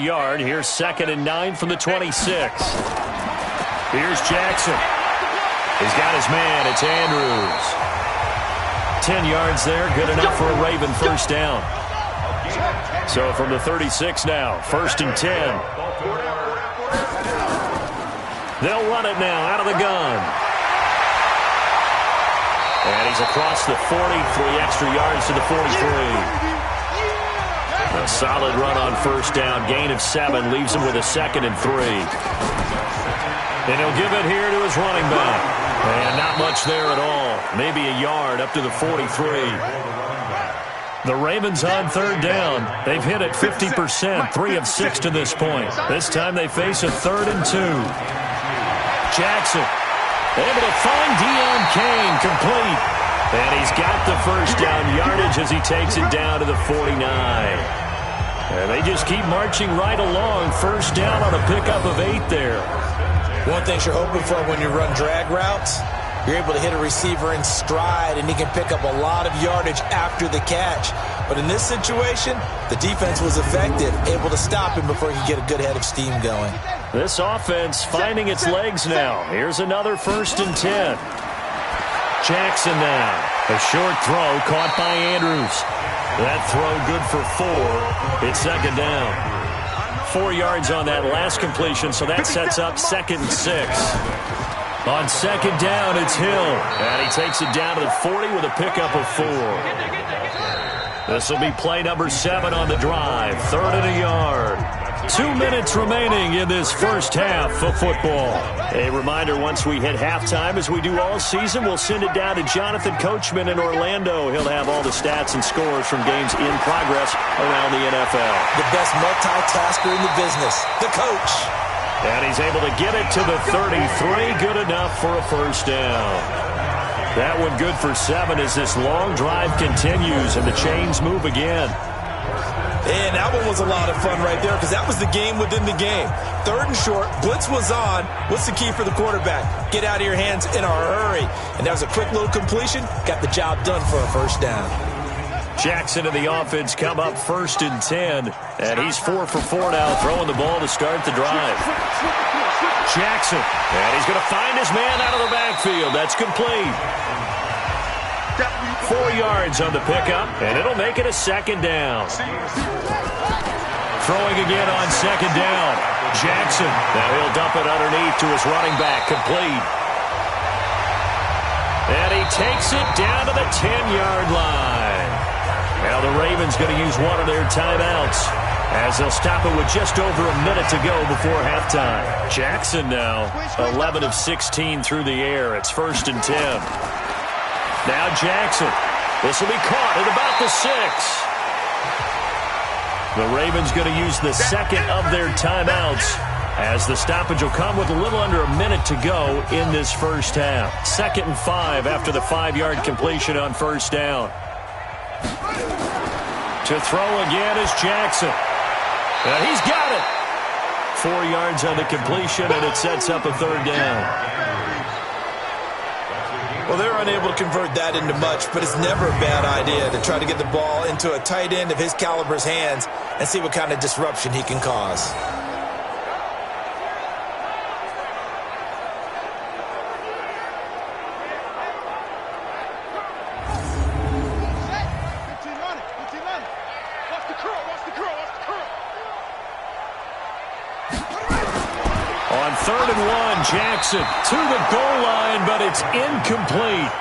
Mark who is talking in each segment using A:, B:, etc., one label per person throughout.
A: yard. Here's 2nd and 9 from the 26. Here's Jackson. He's got his man. It's Andrews. 10 yards there. Good enough for a Raven first down. So from the 36 now, 1st and 10. They'll run it now out of the gun. And he's across the 40, 3 extra yards to the 43. A solid run on first down. Gain of 7 leaves him with a 2nd and 3. And he'll give it here to his running back. And not much there at all. Maybe a yard up to the 43. The Ravens on 3rd down. They've hit it 50%, 3 of 6 to this point. This time they face a 3rd and 2. Jackson able to find Deon Cain, complete. And he's got the first down yardage as he takes it down to the 49. And they just keep marching right along. First down on a pickup of 8 there.
B: One thing you're hoping for when you run drag routes, you're able to hit a receiver in stride, and he can pick up a lot of yardage after the catch. But in this situation, the defense was effective, able to stop him before he could get a good head of steam going.
A: This offense finding its legs now. Here's another 1st and 10. Jackson now. A short throw caught by Andrews. That throw good for 4. It's 2nd down. 4 yards on that last completion, so that sets up 2nd and 6. On 2nd down, it's Hill. And he takes it down to the 40 with a pickup of 4. This will be play number 7 on the drive. 3rd and a yard. 2 minutes remaining in this first half of football. A reminder, once we hit halftime, as we do all season, we'll send it down to Jonathan Coachman in Orlando. He'll have all the stats and scores from games in progress around the NFL.
B: The best multitasker in the business, the coach.
A: And he's able to get it to the 33. Good enough for a first down. That one good for 7 as this long drive continues and the chains move again.
B: And that one was a lot of fun right there because that was the game within the game. 3rd and short, blitz was on. What's the key for the quarterback? Get out of your hands in a hurry. And that was a quick little completion. Got the job done for a first down.
A: Jackson and the offense come up 1st and 10. And he's 4 for 4 now, throwing the ball to start the drive. Jackson, and he's going to find his man out of the backfield. That's complete. 4 yards on the pickup, and it'll make it a 2nd down. Throwing again on 2nd down. Jackson, now he'll dump it underneath to his running back, complete. And he takes it down to the 10-yard line. Now the Ravens going to use one of their timeouts as they'll stop it with just over a minute to go before halftime. Jackson now 11 of 16 through the air. It's 1st and 10. Now Jackson. This will be caught at about the 6. The Ravens going to use the 2nd of their timeouts as the stoppage will come with a little under a minute to go in this first half. 2nd and 5 after the 5-yard completion on first down. To throw again is Jackson. And he's got it. 4 yards on the completion, and it sets up a 3rd down.
B: Well, they're unable to convert that into much, but it's never a bad idea to try to get the ball into a tight end of his caliber's hands and see what kind of disruption he can cause.
A: On 3rd and 1, Jackson to the goal line, but it's incomplete.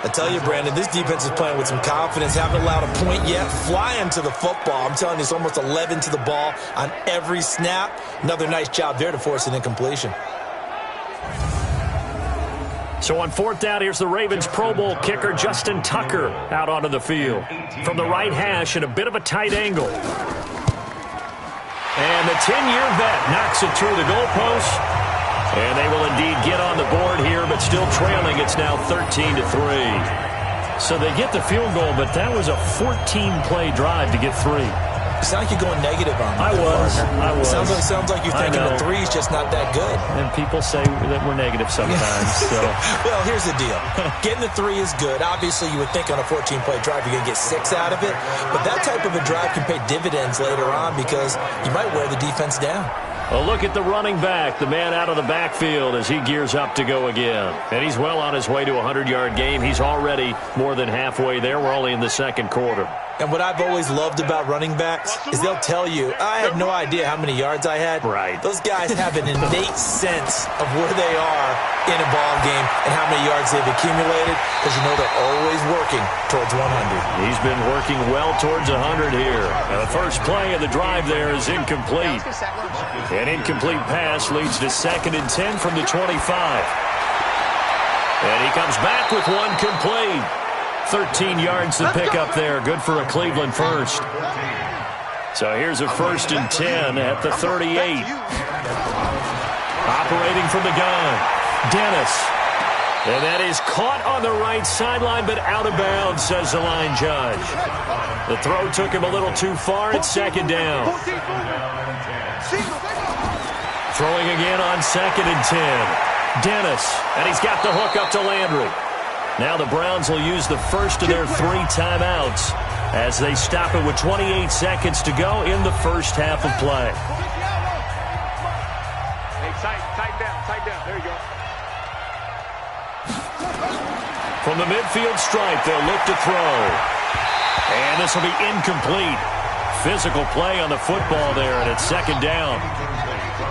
B: I tell you, Brandon, this defense is playing with some confidence. Haven't allowed a point yet. Flying to the football. I'm telling you, it's almost 11 to the ball on every snap. Another nice job there to force an incompletion.
A: So on 4th down, here's the Ravens Pro Bowl kicker, Justin Tucker, out onto the field. From the right hash at a bit of a tight angle. And the 10-year vet knocks it through the goalpost. And they will indeed get on the board here, but still trailing. It's now 13-3. So they get the field goal, but that was a 14-play drive to get 3.
B: sound like you're going negative on that.
A: I was.
B: Sounds like you're thinking the three is just not that good.
A: And people say that we're negative sometimes. So.
B: Well, here's the deal. Getting the three is good. Obviously, you would think on a 14-play drive you're going to get 6 out of it. But that type of a drive can pay dividends later on because you might wear the defense down.
A: A look at the running back, the man out of the backfield as he gears up to go again. And he's well on his way to a 100-yard game. He's already more than halfway there. We're only in the second quarter.
B: And what I've always loved about running backs is they'll tell you, I had no idea how many yards I had.
A: Right.
B: Those guys have an innate sense of where they are in a ball game and how many yards they've accumulated because you know they're always working towards 100.
A: He's been working well towards 100 here. And the first play of the drive there is incomplete. An incomplete pass leads to 2nd and 10 from the 25. And he comes back with one complete. 13 yards to pick up there. Good for a Cleveland first. So here's a 1st and 10 at the 38. Operating from the gun, Dennis. And that is caught on the right sideline, but out of bounds, says the line judge. The throw took him a little too far. It's 2nd down. Throwing again on 2nd and 10. Dennis, and he's got the hook up to Landry. Now the Browns will use the first of their 3 timeouts as they stop it with 28 seconds to go in the first half of play.
C: Hey, tighten down. There you go.
A: From the midfield stripe, they'll look to throw. And this will be incomplete. Physical play on the football there, and it's 2nd down.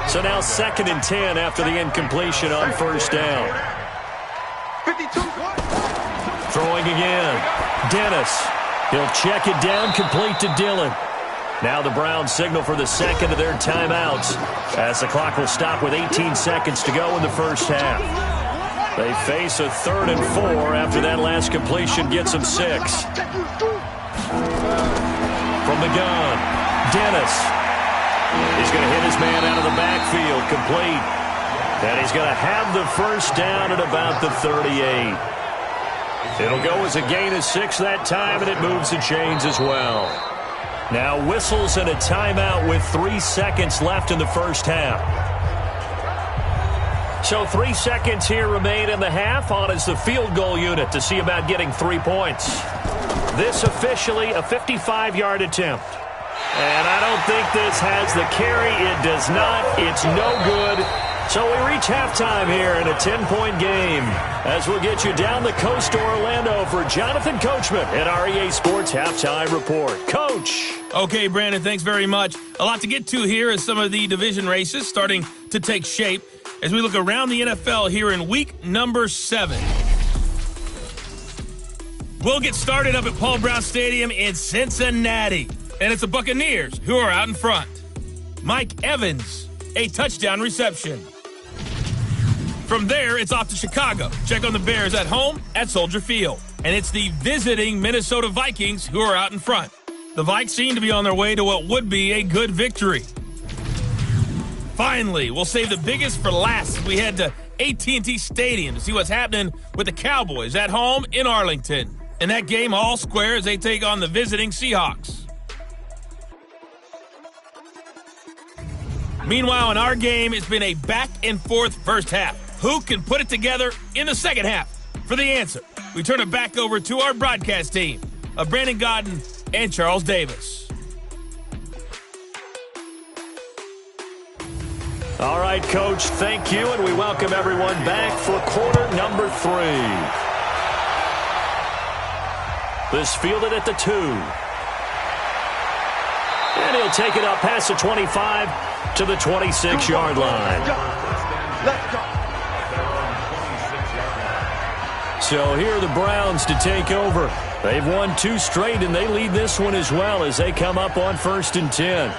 A: So now 2nd and 10 after the incompletion on 1st down.
C: 52.
A: Throwing again. Dennis. He'll check it down, complete to Dillon. Now the Browns signal for the 2nd of their timeouts as the clock will stop with 18 seconds to go in the first half. They face a 3rd and 4 after that last completion gets them 6. From the gun, Dennis. He's going to hit his man out of the backfield, complete. And he's going to have the first down at about the 38. It'll go as a gain of 6 that time, and it moves the chains as well. Now whistles and a timeout with 3 seconds left in the first half. So 3 seconds here remain in the half. On is the field goal unit to see about getting 3 points. This officially a 55-yard attempt. And I don't think this has the carry. It does not. It's no good. So we reach halftime here in a 10-point game as we'll get you down the coast to Orlando for Jonathan Coachman at our EA Sports Halftime Report. Coach.
D: Okay, Brandon, thanks very much. A lot to get to here as some of the division races starting to take shape as we look around the NFL here in week number 7. We'll get started up at Paul Brown Stadium in Cincinnati. And it's the Buccaneers who are out in front. Mike Evans, a touchdown reception. From there, it's off to Chicago. Check on the Bears at home at Soldier Field. And it's the visiting Minnesota Vikings who are out in front. The Vikes seem to be on their way to what would be a good victory. Finally, we'll save the biggest for last as we head to AT&T Stadium to see what's happening with the Cowboys at home in Arlington. And that game all square as they take on the visiting Seahawks. Meanwhile, in our game, it's been a back-and-forth first half. Who can put it together in the second half? For the answer, we turn it back over to our broadcast team of Brandon Gaudin and Charles Davis.
A: All right, Coach, thank you, and we welcome everyone back for quarter number 3. This fielded at the 2. And he'll take it up past the 25 to the 26-yard line.
C: Let's go.
A: So here are the Browns to take over. They've won 2 straight, and they lead this one as well as they come up on 1st and 10.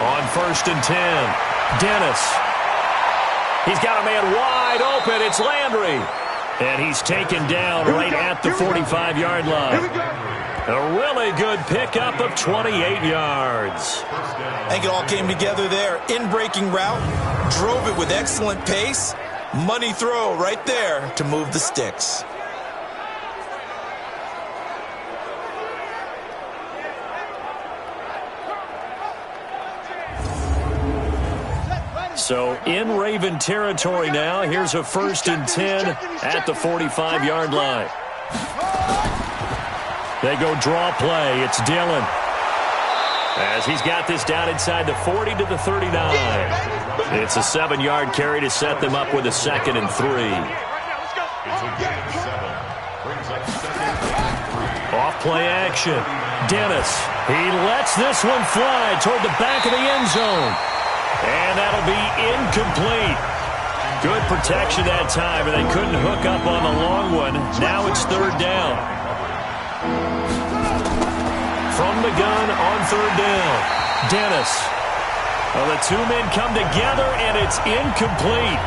A: On 1st and 10, Dennis. He's got a man wide open. It's Landry. And he's taken down right at the 45-yard line. A really good pickup of 28 yards.
B: I think it all came together there. In-breaking route, drove it with excellent pace. Money throw right there to move the sticks.
A: So in Raven territory now. Here's a 1st and 10 at the 45-yard line. They go draw play. It's Dillon. As he's got this down inside the 40 to the 39. It's a 7-yard carry to set them up with a 2nd and 3. Off play action. Dennis. He lets this one fly toward the back of the end zone. And that'll be incomplete. Good protection that time, and they couldn't hook up on the long one. Now it's 3rd down. From the gun on 3rd down. Dennis. Well, the two men come together, and it's incomplete.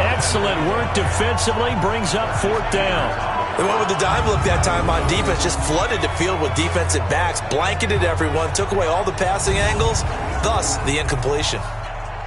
A: Excellent work defensively. Brings up 4th down.
B: They went with the dime look that time on defense. Just flooded the field with defensive backs. Blanketed everyone. Took away all the passing angles. Thus, the incompletion.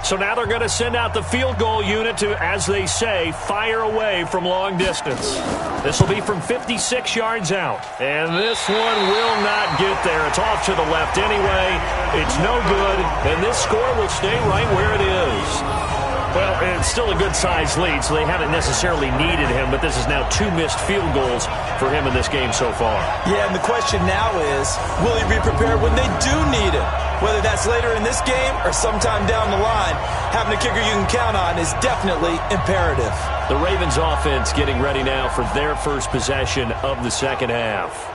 A: So now they're going to send out the field goal unit to, as they say, fire away from long distance. This will be from 56 yards out. And this one will not get there. It's off to the left anyway. It's no good. And this score will stay right where it is. Well, it's still a good-sized lead, so they haven't necessarily needed him, but this is now 2 missed field goals for him in this game so far.
B: Yeah, and the question now is, will he be prepared when they do need him? Whether that's later in this game or sometime down the line, having a kicker you can count on is definitely imperative.
A: The Ravens offense getting ready now for their first possession of the second half.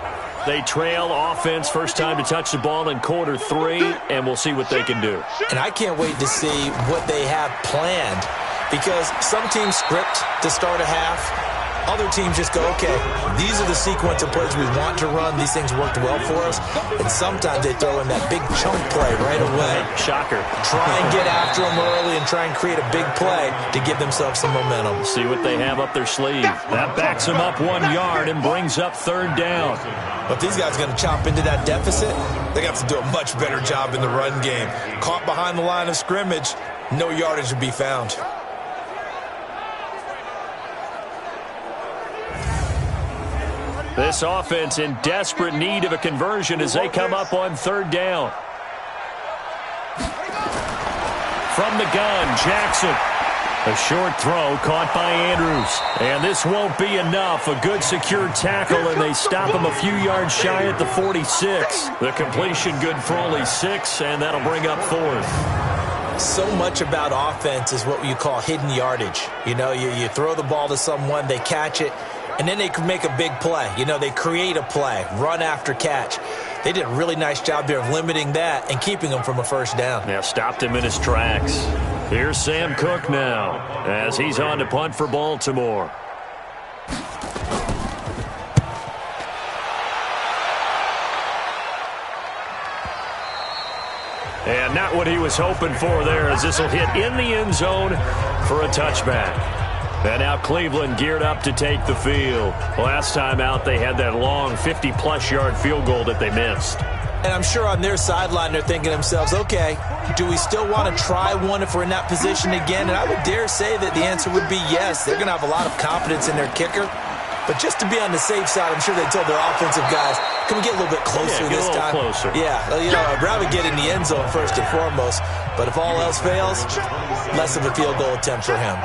A: They trail offense, first time to touch the ball in quarter 3, and we'll see what they can do.
B: And I can't wait to see what they have planned, because some teams script to start a half. Other teams just go, okay, these are the sequence of plays we want to run. These things worked well for us. And sometimes they throw in that big chunk play right away.
A: Shocker.
B: Try and get after them early and try and create a big play to give themselves some momentum.
A: See what they have up their sleeve. That backs them up 1 yard and brings up 3rd down.
B: But these guys are going to chop into that deficit. They have to do a much better job in the run game. Caught behind the line of scrimmage, no yardage to be found.
A: This offense in desperate need of a conversion as they come up on 3rd down. From the gun, Jackson. A short throw caught by Andrews. And this won't be enough. A good secure tackle, and they stop him a few yards shy at the 46. The completion good for only 6, and that'll bring up 4th.
B: So much about offense is what you call hidden yardage. You know, you throw the ball to someone, they catch it, and then they can make a big play. You know, they create a play, run after catch. They did a really nice job there of limiting that and keeping him from a first down.
A: Now stopped him in his tracks. Here's Sam Cook now as he's on to punt for Baltimore. And not what he was hoping for there, as this will hit in the end zone for a touchback. And now Cleveland geared up to take the field. Last time out, they had that long 50-plus yard field goal that they missed.
B: And I'm sure on their sideline they're thinking to themselves, okay, do we still want to try one if we're in that position again? And I would dare say that the answer would be yes. They're going to have a lot of confidence in their kicker. But just to be on the safe side, I'm sure they told their offensive guys, can we get a little bit closer this time?
A: Closer.
B: Yeah, you know, I'd rather get in the end zone first and foremost. But if all else fails, less of a field goal attempt for him.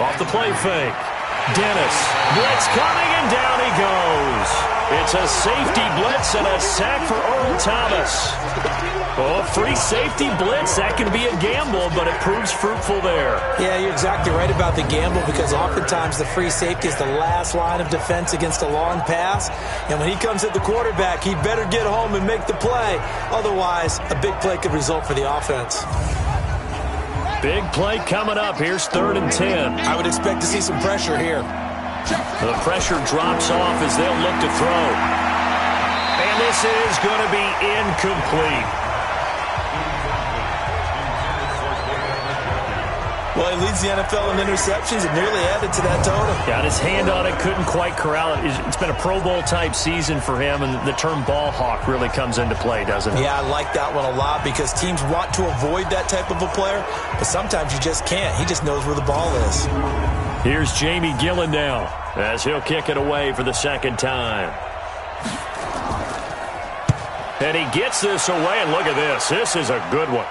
A: Off the play fake. Dennis. Blitz coming, and down he goes. It's a safety blitz and a sack for Earl Thomas. Oh, free safety blitz. That can be a gamble, but it proves fruitful there.
B: Yeah, you're exactly right about the gamble, because oftentimes the free safety is the last line of defense against a long pass. And when he comes at the quarterback, he'd better get home and make the play. Otherwise, a big play could result for the offense.
A: Big play coming up. Here's 3rd and 10.
B: I would expect to see some pressure here.
A: The pressure drops off as they'll look to throw. And this is going to be incomplete.
B: Well, he leads the NFL in interceptions and nearly added to that total.
A: Got his hand on it, couldn't quite corral it. It's been a Pro Bowl-type season for him, and the term ball hawk really comes into play, doesn't it?
B: Yeah, I like that one a lot because teams want to avoid that type of a player, but sometimes you just can't. He just knows where the ball is.
A: Here's Jamie Gillen now as he'll kick it away for the second time. And he gets this away, and look at this. This is a good one.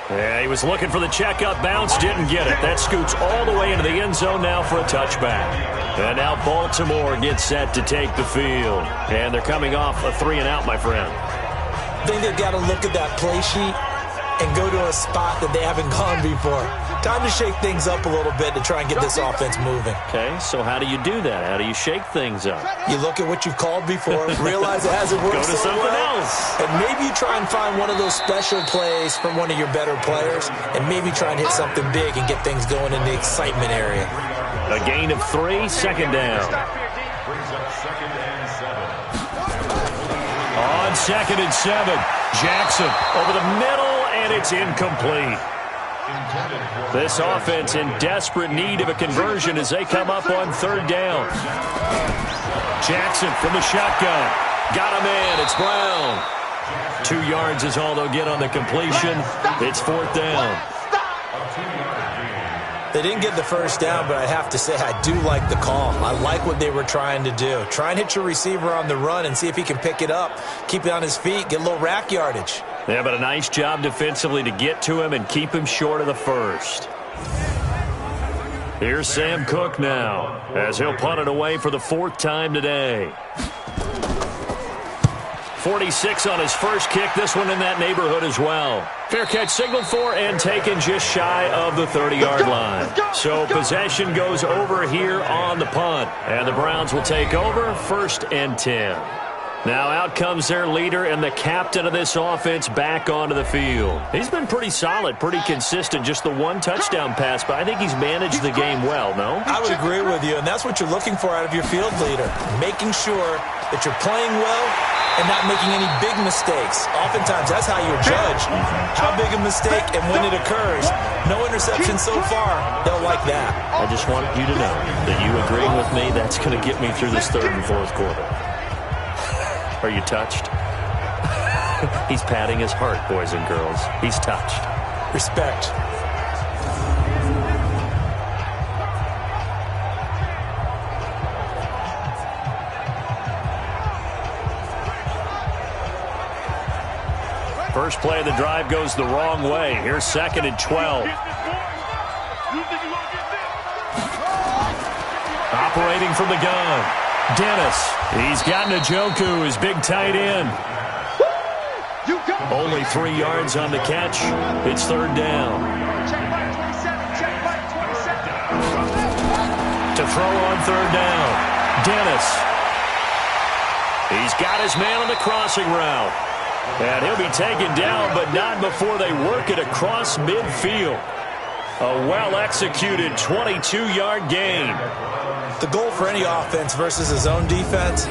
A: Yeah, he was looking for the checkup bounce, didn't get it. That scoots all the way into the end zone now for a touchback. And now Baltimore gets set to take the field. And they're coming off a 3-and-out, my friend.
B: I think they've got to look at that play sheet and go to a spot that they haven't gone before. Time to shake things up a little bit to try and get this offense moving.
A: Okay, so how do you do that? How do you shake things up?
B: You look at what you've called before, realize it hasn't worked
A: Go to
B: so
A: something
B: well,
A: else.
B: and maybe you try and find one of those special plays from one of your better players, and maybe try and hit something big and get things going in the excitement area.
A: A gain of 3, second down. On 2nd and 7, Jackson over the middle, and it's incomplete. This offense in desperate need of a conversion as they come up on 3rd down. Jackson from the shotgun. Got him in. It's Brown. 2 yards is all they'll get on the completion. It's 4th down.
B: They didn't get the first down, but I have to say I do like the call. I like what they were trying to do. Try and hit your receiver on the run and see if he can pick it up, keep it on his feet, get a little rack yardage.
A: Yeah, but a nice job defensively to get to him and keep him short of the first. Here's Sam Cook now as he'll punt it away for the 4th time today. 46 on his first kick. This one in that neighborhood as well. Fair catch signaled for and taken just shy of the 30-yard line. So possession goes over here on the punt. And the Browns will take over 1st and 10. Now out comes their leader and the captain of this offense back onto the field. He's been pretty solid, pretty consistent, just the 1 touchdown pass, but I think he's managed the game well, no?
B: I would agree with you, and that's what you're looking for out of your field leader, making sure that you're playing well and not making any big mistakes. Oftentimes, that's how you're judged. How big a mistake and when it occurs. No interception so far. They'll like that.
A: I just want you to know that you agreeing with me, that's going to get me through this 3rd and 4th quarter. Are you touched? He's patting his heart, boys and girls. He's touched.
B: Respect.
A: First play of the drive goes the wrong way. Here's 2nd and 12. Operating from the gun. Dennis. He's got Njoku, his big tight end. Only 3 yards on the catch. It's 3rd down. To throw on 3rd down. Dennis. He's got his man on the crossing route. And he'll be taken down, but not before they work it across midfield. A well-executed 22-yard gain.
B: The goal for any offense versus his own defense,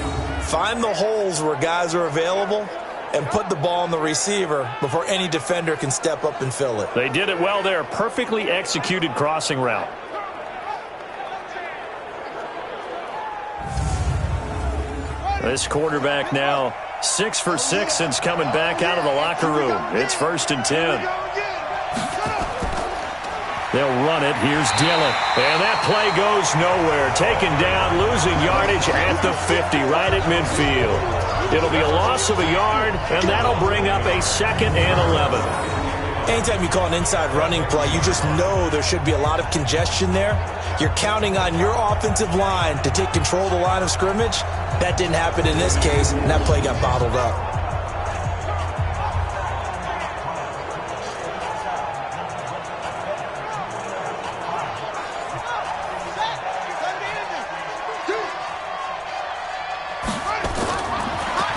B: find the holes where guys are available and put the ball on the receiver before any defender can step up and fill it.
A: They did it well there. Perfectly executed crossing route. This quarterback now 6 for 6 since coming back out of the locker room. It's 1st and 10. They'll run it. Here's Dillon. And that play goes nowhere. Taken down, losing yardage at the 50, right at midfield. It'll be a loss of a yard, and that'll bring up a 2nd and 11.
B: Anytime you call an inside running play, you just know there should be a lot of congestion there. You're counting on your offensive line to take control of the line of scrimmage. That didn't happen in this case, and that play got bottled up.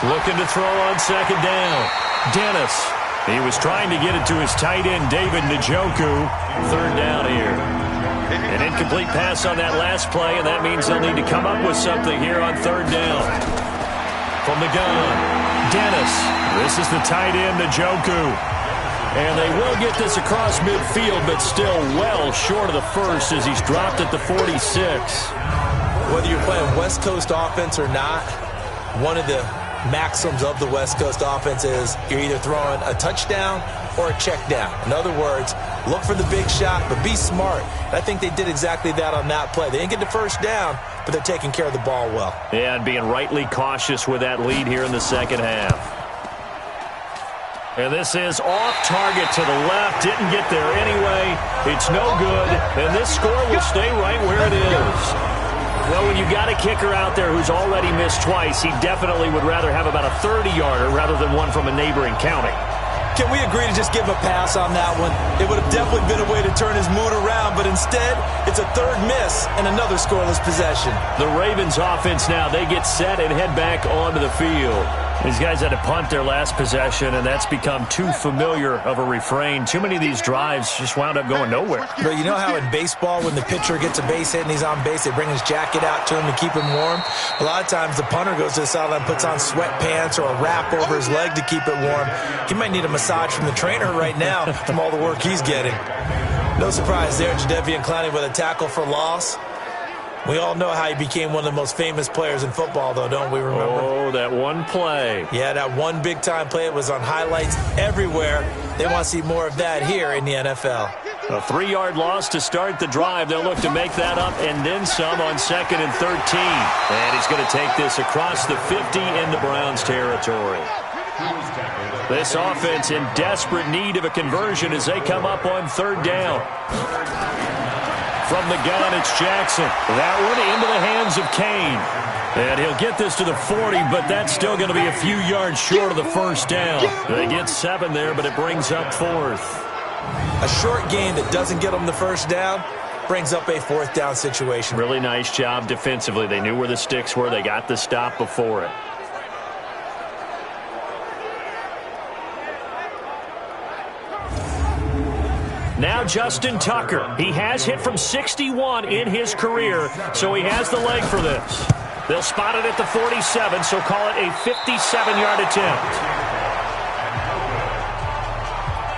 A: Looking to throw on 2nd down. Dennis. He was trying to get it to his tight end, David Njoku. 3rd down here. An incomplete pass on that last play, and that means they'll need to come up with something here on 3rd down. From the gun, Dennis. This is the tight end, Njoku. And they will get this across midfield, but still well short of the first as he's dropped at the 46.
B: Whether you're playing West Coast offense or not, one of the maxims of the West Coast offense is you're either throwing a touchdown or a check down. In other words, look for the big shot, but be smart. And I think they did exactly that on that play. They didn't get the first down, but they're taking care of the ball well.
A: Yeah, and being rightly cautious with that lead here in the second half. And this is off target to the left. Didn't get there anyway. It's no good. And this score will stay right where it is. Well, when you got a kicker out there who's already missed twice, he definitely would rather have about a 30-yarder rather than one from a neighboring county.
B: Can we agree to just give a pass on that one? It would have definitely been a way to turn his mood around, but instead, it's a third miss and another scoreless possession.
A: The Ravens offense now, they get set and head back onto the field. These guys had to punt their last possession, and that's become too familiar of a refrain. Too many of these drives just wound up going nowhere.
B: But you know how in baseball, when the pitcher gets a base hit and he's on base, they bring his jacket out to him to keep him warm? A lot of times the punter goes to the sideline, puts on sweatpants or a wrap over his leg to keep it warm. He might need a massage from the trainer right now from all the work he's getting. No surprise there, Jadeveon Clowney with a tackle for loss. We all know how he became one of the most famous players in football, though, don't we remember?
A: Oh, that one play.
B: Yeah, that one big-time play. It was on highlights everywhere. They want to see more of that here in the NFL.
A: A 3-yard loss to start the drive. They'll look to make that up and then some on 2nd and 13. And he's going to take this across the 50 into Browns territory. This offense in desperate need of a conversion as they come up on 3rd down. From the gun, it's Jackson. That one into the hands of Kane. And he'll get this to the 40, but that's still going to be a few yards short of the first down. They get 7 there, but it brings up 4th.
B: A short gain that doesn't get them the first down brings up a 4th down situation.
A: Really nice job defensively. They knew where the sticks were. They got the stop before it. Now Justin Tucker. He has hit from 61 in his career, so he has the leg for this. They'll spot it at the 47, so call it a 57-yard attempt.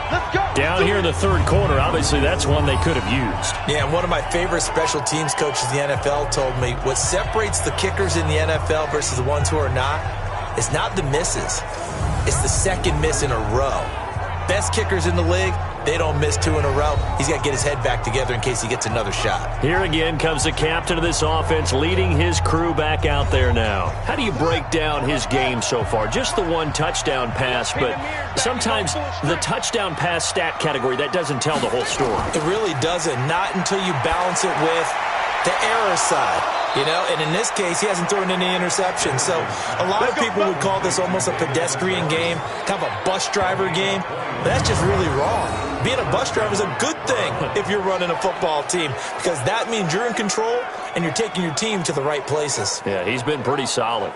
C: Let's go.
A: Down here in the 3rd quarter, obviously that's one they could have used.
B: Yeah, and one of my favorite special teams coaches in the NFL told me what separates the kickers in the NFL versus the ones who are not is not the misses. It's the second miss in a row. Best kickers in the league, they don't miss 2 in a row. He's got to get his head back together in case he gets another shot.
A: Here again comes the captain of this offense leading his crew back out there now. How do you break down his game so far? Just the one touchdown pass, but sometimes the touchdown pass stat category, that doesn't tell the whole story.
B: It really doesn't. Not until you balance it with the error side. You know, and in this case, he hasn't thrown any interceptions. So a lot of people would call this almost a pedestrian game, kind of a bus driver game. But that's just really wrong. Being a bus driver is a good thing if you're running a football team, because that means you're in control and you're taking your team to the right places.
A: Yeah, he's been pretty solid.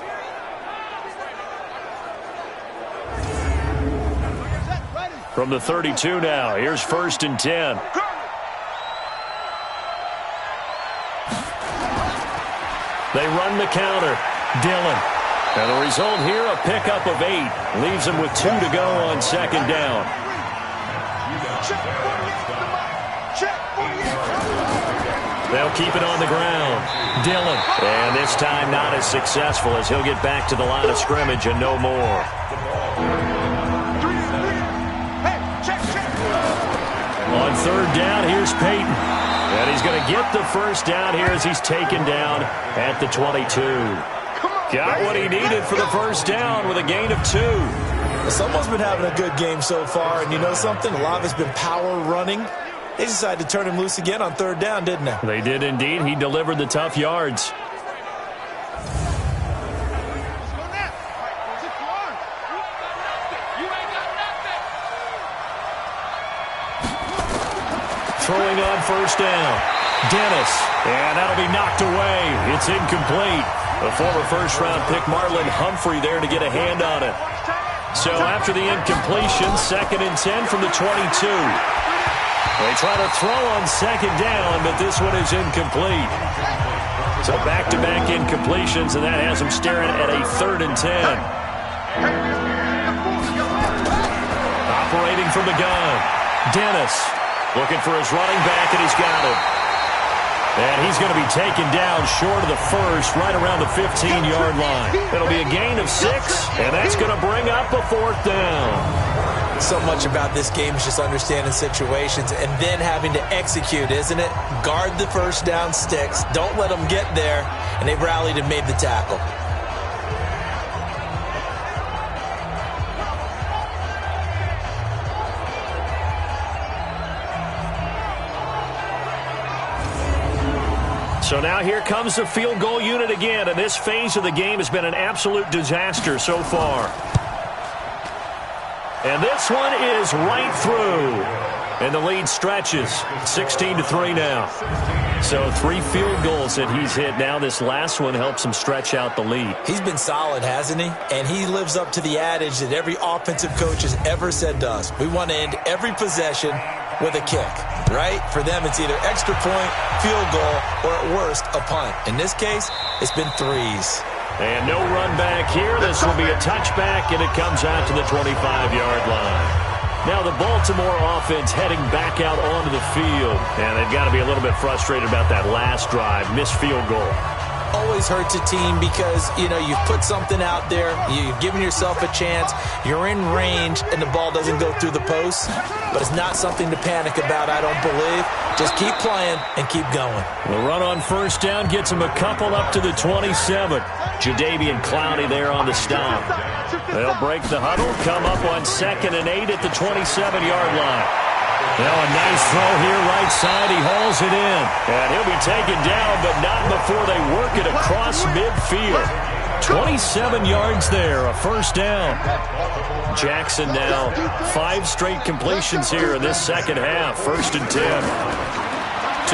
A: From the 32 now, here's 1st and 10. They run the counter. Dillon. And the result here, a pickup of 8. Leaves them with 2 to go on 2nd down. They'll keep it on the ground. Dillon. And this time not as successful as he'll get back to the line of scrimmage and no more. On 3rd down, here's Peyton. And he's going to get the first down here as he's taken down at the 22. Got what he needed for the first down with a gain of 2.
B: Someone's been having a good game so far, and you know something? A lot of it's been power running. They decided to turn him loose again on 3rd down, didn't they?
A: They did indeed. He delivered the tough yards. Throwing on 1st down. Dennis. And that'll be knocked away. It's incomplete. A former 1st-round pick, Marlon Humphrey, there to get a hand on it. So after the incompletion, 2nd and 10 from the 22. They try to throw on 2nd down, but this one is incomplete. So back-to-back incompletions, and that has them staring at a 3rd and 10. Operating from the gun. Dennis looking for his running back, and he's got him. And he's going to be taken down short of the first, right around the 15-yard line. It'll be a gain of 6, and that's going to bring up a 4th down.
B: So much about this game is just understanding situations and then having to execute, isn't it? Guard the first down sticks. Don't let them get there. And they rallied and made the tackle.
A: So now here comes the field goal unit again, and this phase of the game has been an absolute disaster so far. And this one is right through. And the lead stretches 16-3 now. So 3 field goals that he's hit now. This last one helps him stretch out the lead.
B: He's been solid, hasn't he? And he lives up to the adage that every offensive coach has ever said to us. We want to end every possession with a kick, right? For them, it's either extra point, field goal, or at worst, a punt. In this case, it's been 3s.
A: And no run back here. This will be a touchback, and it comes out to the 25-yard line. Now the Baltimore offense heading back out onto the field. And they've got to be a little bit frustrated about that last drive, missed field goal.
B: Always hurts a team because, you know, you've put something out there, you've given yourself a chance, you're in range, and the ball doesn't go through the post. But it's not something to panic about, I don't believe. Just keep playing and keep going.
A: The run on first down gets him a couple up to the 27. Jadeveon Clowney there on the stop. They'll break the huddle, come up on 2nd and 8 at the 27-yard line. Now a nice throw here right side. He hauls it in. And he'll be taken down, but not before they work it across midfield. 27 yards there, a first down. Jackson now 5 straight completions here in this second half. 1st and 10.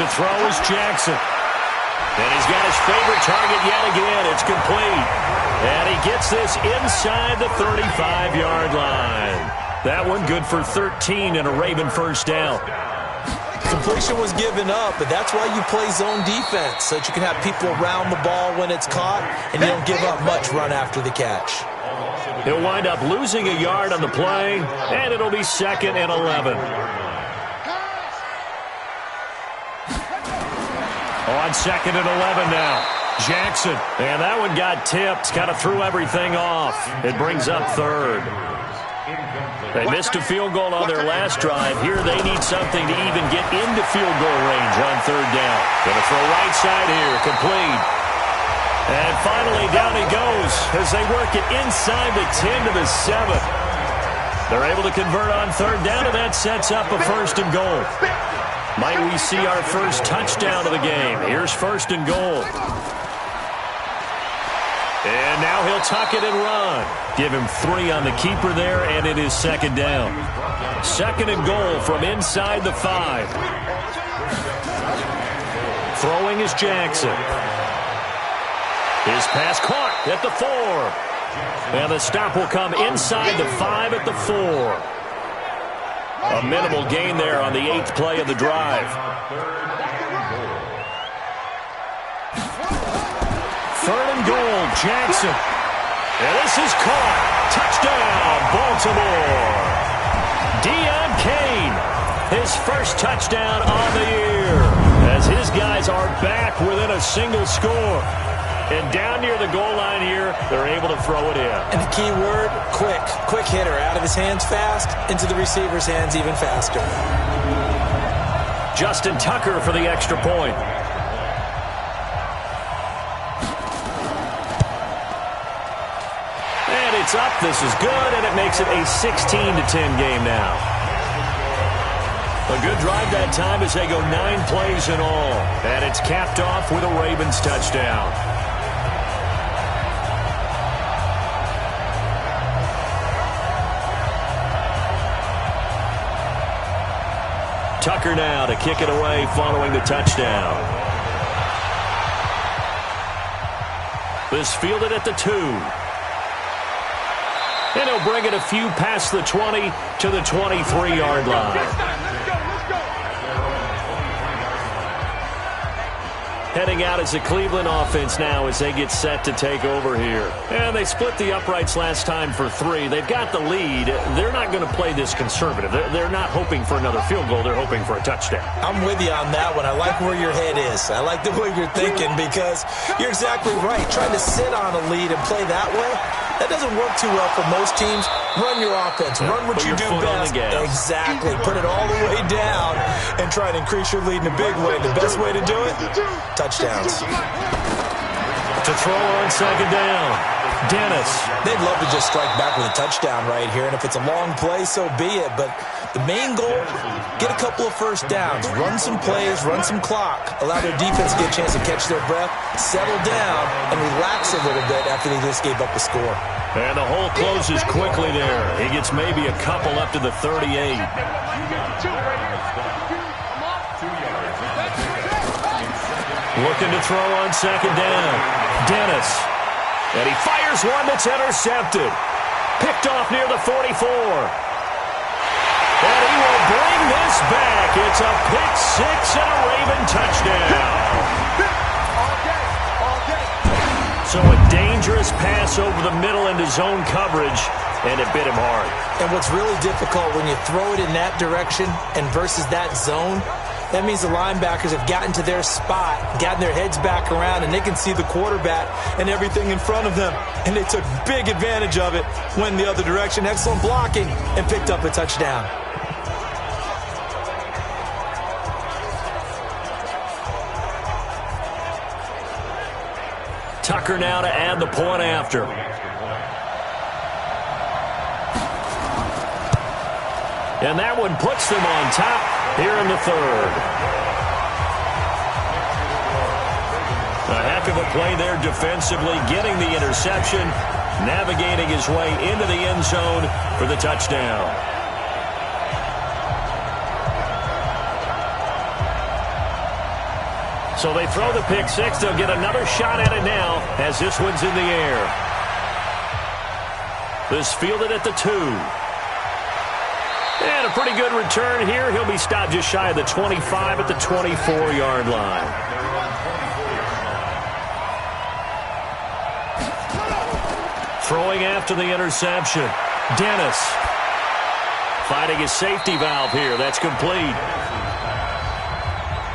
A: To throw is Jackson. And he's got his favorite target yet again. It's complete. And he gets this inside the 35-yard line. That one good for 13 and a Raven first down.
B: Completion was given up, but that's why you play zone defense, so that you can have people around the ball when it's caught, and you don't give up much run after the catch.
A: He'll wind up losing a yard on the play, and it'll be 2nd and 11. On 2nd and 11 now. Jackson, and that one got tipped, kind of threw everything off. It brings up 3rd. They missed a field goal on their last drive. Here they need something to even get into field goal range on 3rd down. Going to throw right side here, complete. And finally down he goes as they work it inside the 10 to the 7. They're able to convert on 3rd down, and that sets up a 1st and goal. Might we see our first touchdown of the game? Here's 1st and goal. And now he'll tuck it and run. Give him 3 on the keeper there, and it is 2nd down. 2nd and goal from inside the 5. Throwing is Jackson. His pass caught at the 4. And the stop will come inside the 5 at the 4. A minimal gain there on the 8th play of the drive. 3rd and goal, Jackson. And this is caught. Touchdown, Baltimore. Deon Cain, his first touchdown on the year, as his guys are back within a single score. And down near the goal line here, they're able to throw it in.
B: And the key word, quick. Quick hitter. Out of his hands fast, into the receiver's hands even faster.
A: Justin Tucker for the extra point. And it's up. This is good, and it makes it a 16-10 game now. A good drive that time as they go 9 plays in all. And it's capped off with a Ravens touchdown. Tucker now to kick it away following the touchdown. This fielded at the 2. And he'll bring it a few past the 20 to the 23-yard line. heading out as the Cleveland offense now as they get set to take over here. And they split the uprights last time for 3. They've got the lead. They're not going to play this conservative. They're not hoping for another field goal. They're hoping for a touchdown.
B: I'm with you on that one. I like where your head is. I like the way you're thinking because you're exactly right. Trying to sit on a lead and play that way, that doesn't work too well for most teams. Run your offense. Run what you do best. Exactly. Put it all the way down and try to increase your lead in a big way. The best way to do it? Touchdowns.
A: To throw on second down, Dennis.
B: They'd love to just strike back with a touchdown right here, and if it's a long play, so be it. But the main goal, get a couple of first downs, run some plays, run some clock, allow their defense to get a chance to catch their breath, settle down, and relax a little bit after they just gave up the score.
A: And the hole closes quickly there. He gets maybe a couple up to the 38. Looking to throw on second down. Dennis. And he fires one that's intercepted. Picked off near the 44. And he will bring this back. It's a pick 6 and a Raven touchdown. So a dangerous pass over the middle into zone coverage, and it bit him hard.
B: And what's really difficult when you throw it in that direction and versus that zone, that means the linebackers have gotten to their spot, gotten their heads back around, and they can see the quarterback and everything in front of them. And they took big advantage of it, went the other direction, excellent blocking, and picked up a touchdown.
A: Tucker now to add the point after. And that one puts them on top here in the third. A heck of a play there defensively, getting the interception, navigating his way into the end zone for the touchdown. So they throw the pick 6. They'll get another shot at it now as this one's in the air. This fielded at the 2. And a pretty good return here. He'll be stopped just shy of the 25 at the 24-yard line. Throwing after the interception. Dennis. Finding his safety valve here. That's complete.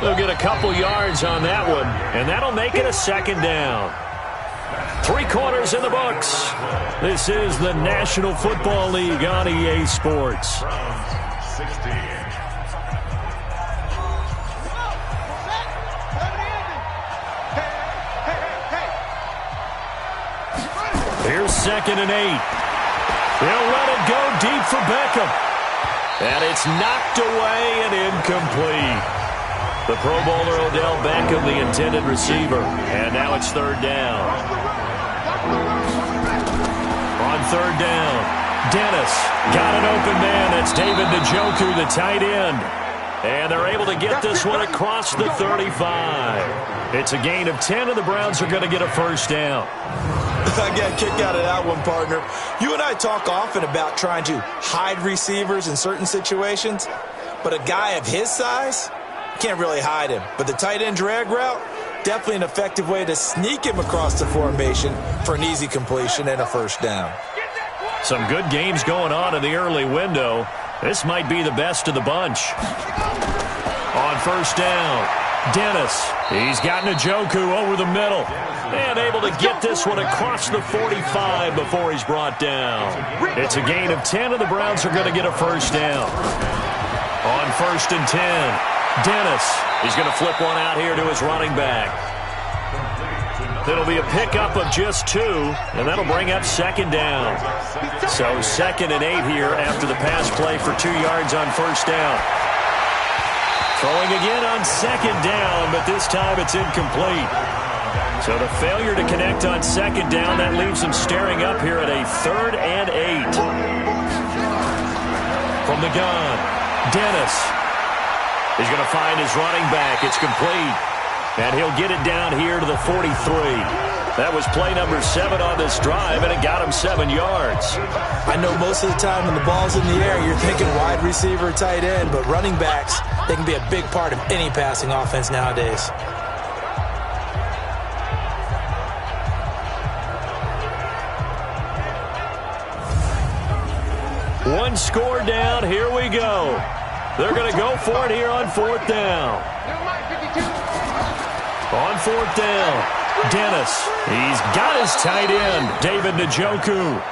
A: They'll get a couple yards on that one, and that'll make it a second down. 3 quarters in the books. This is the National Football League on EA Sports. Here's 2nd and 8. They'll let it go deep for Beckham. And it's knocked away and incomplete. The Pro Bowler Odell Beckham, the intended receiver. And now it's 3rd down. On 3rd down, Dennis got an open man. That's David Njoku, the tight end. And they're able to get this one across the 35. It's a gain of 10, and the Browns are going to get a first down.
B: I got a kick out of that one, partner. You and I talk often about trying to hide receivers in certain situations, but a guy of his size, can't really hide him. But the tight end drag route, definitely an effective way to sneak him across the formation for an easy completion and a first down.
A: Some good games going on in the early window. This might be the best of the bunch. On 1st down, Dennis. He's got Njoku over the middle. And able to get this one across the 45 before he's brought down. It's a gain of 10, and the Browns are going to get a first down. On 1st and 10, Dennis. He's going to flip one out here to his running back. It'll be a pickup of just 2, and that'll bring up 2nd down. So 2nd and 8 here after the pass play for 2 yards on 1st down. Throwing again on 2nd down, but this time it's incomplete. So the failure to connect on 2nd down, that leaves them staring up here at a 3rd and 8. From the gun, Dennis. He's going to find his running back. It's complete. And he'll get it down here to the 43. That was play number 7 on this drive, and it got him 7 yards.
B: I know most of the time when the ball's in the air, you're thinking wide receiver, tight end, but running backs, they can be a big part of any passing offense nowadays.
A: One score down. Here we go. They're going to go for it here on 4th down. On 4th down, Dennis. He's got his tight end, David Njoku.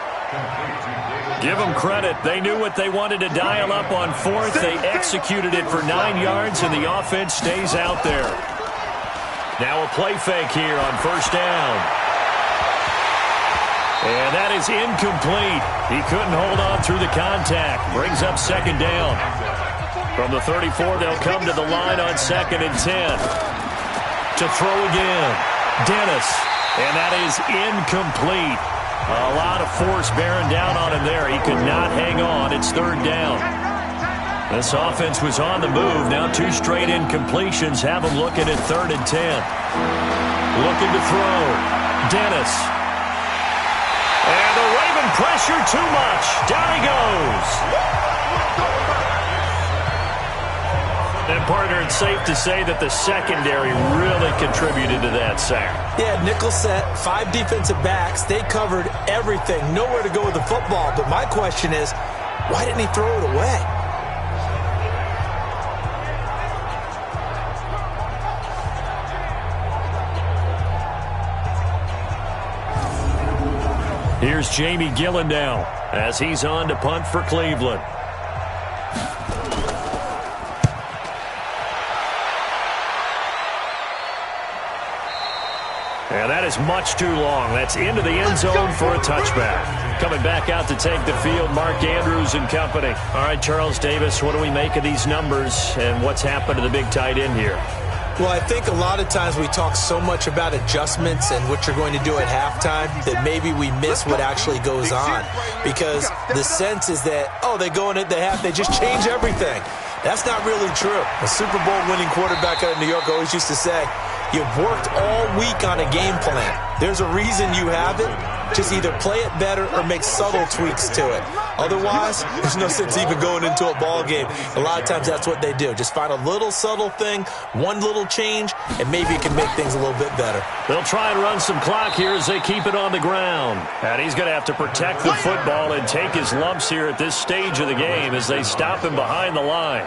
A: Give them credit. They knew what they wanted to dial up on 4th. They executed it for 9 yards, and the offense stays out there. Now a play fake here on 1st down. And that is incomplete. He couldn't hold on through the contact. Brings up 2nd down. From the 34, they'll come to the line on 2nd and 10. To throw again. Dennis. And that is incomplete. A lot of force bearing down on him there. He could not hang on. It's 3rd down. This offense was on the move. Now 2 straight incompletions have them looking at 3rd and 10. Looking to throw. Dennis. And the Raven pressure too much. Down he goes. And, partner, it's safe to say that the secondary really contributed to that sack.
B: Yeah, nickel set, 5 defensive backs. They covered everything. Nowhere to go with the football. But my question is, why didn't he throw it away?
A: Here's Jamie Gillen now as he's on to punt for Cleveland. And that is much too long. That's into the end zone for a touchback. Coming back out to take the field, Mark Andrews and company. All right, Charles Davis, what do we make of these numbers and what's happened to the big tight end here?
B: Well, I think a lot of times we talk so much about adjustments and what you're going to do at halftime that maybe we miss what actually goes on. Because the sense is that, oh, they go in at the half, they just change everything. That's not really true. A Super Bowl winning quarterback out of New York always used to say, you've worked all week on a game plan. There's a reason you have it. Just either play it better or make subtle tweaks to it. Otherwise, there's no sense even going into a ball game. A lot of times that's what they do. Just find a little subtle thing, one little change, and maybe it can make things a little bit better.
A: They'll try and run some clock here as they keep it on the ground. And he's going to have to protect the football and take his lumps here at this stage of the game as they stop him behind the line.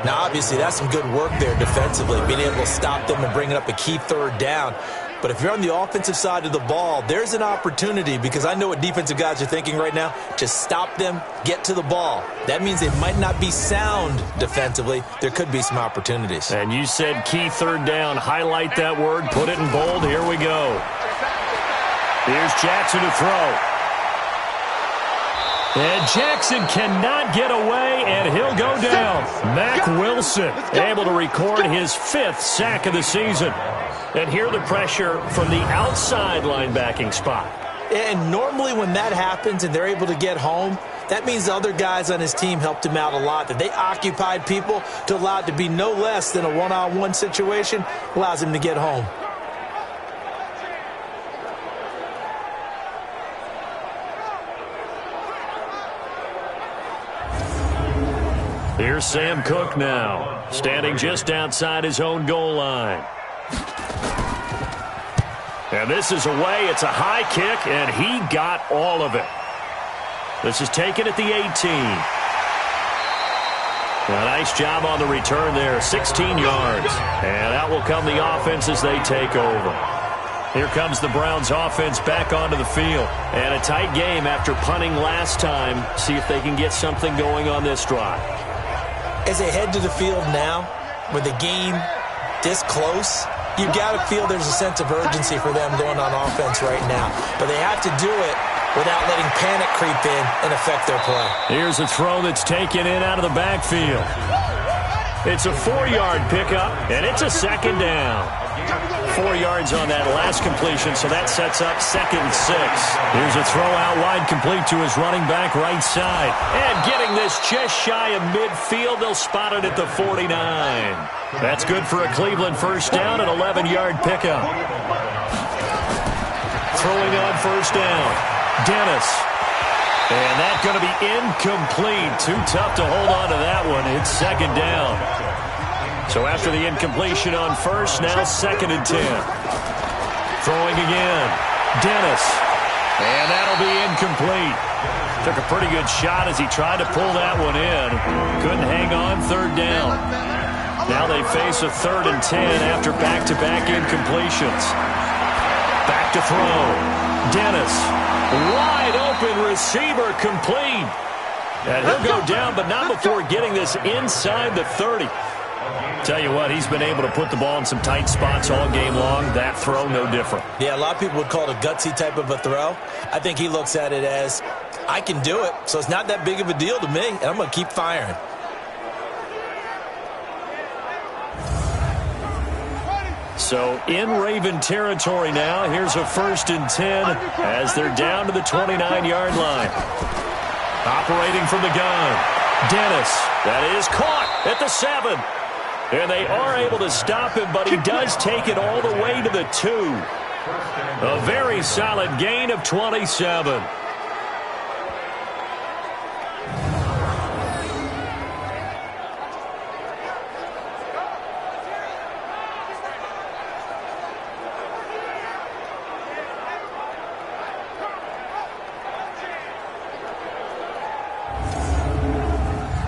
B: Now, obviously, that's some good work there defensively, being able to stop them and bring it up a key 3rd down. But if you're on the offensive side of the ball, there's an opportunity because I know what defensive guys are thinking right now. Just stop them, get to the ball. That means they might not be sound defensively. There could be some opportunities.
A: And you said key 3rd down. Highlight that word. Put it in bold. Here we go. Here's Jackson to throw. And Jackson cannot get away, and he'll go down. Mack Wilson able to record his 5th sack of the season. And hear the pressure from the outside linebacking spot.
B: And normally when that happens and they're able to get home, that means the other guys on his team helped him out a lot. That they occupied people to allow it to be no less than a one-on-one situation, allows him to get home.
A: Here's Sam Cook now, standing just outside his own goal line. And this is away. It's a high kick, and he got all of it. This is taken at the 18. A nice job on the return there, 16 yards. And out will come the offense as they take over. Here comes the Browns offense back onto the field. And a tight game after punting last time. See if they can get something going on this drive.
B: As they head to the field now, with the game this close, you've got to feel there's a sense of urgency for them going on offense right now. But they have to do it without letting panic creep in and affect their play.
A: Here's a throw that's taken in out of the backfield. It's a 4-yard pickup, and it's a 2nd down. 4 yards on that last completion, so that sets up 2nd and 6. Here's a throw out wide, complete to his running back right side. And getting this just shy of midfield, they'll spot it at the 49. That's good for a Cleveland 1st down, an 11-yard pickup. Throwing on 1st down, Dennis. And that's going to be incomplete. Too tough to hold on to that one. It's 2nd down. So after the incompletion on 1st, now 2nd and 10. Throwing again, Dennis. And that'll be incomplete. Took a pretty good shot as he tried to pull that one in. Couldn't hang on, third down. Now they face a 3rd and 10 after back-to-back incompletions. Back to throw. Dennis. Wide open receiver complete. And he'll go down, but not before getting this inside the 30. Tell you what, he's been able to put the ball in some tight spots all game long. That throw, no different.
B: Yeah, a lot of people would call it a gutsy type of a throw. I think he looks at it as, I can do it, so it's not that big of a deal to me, and I'm going to keep firing.
A: So in Raven territory now, here's a 1st and 10 as they're down to the 29-yard line. Operating from the gun, Dennis. That is caught at the 7. And they are able to stop him, but he does take it all the way to the 2. A very solid gain of 27.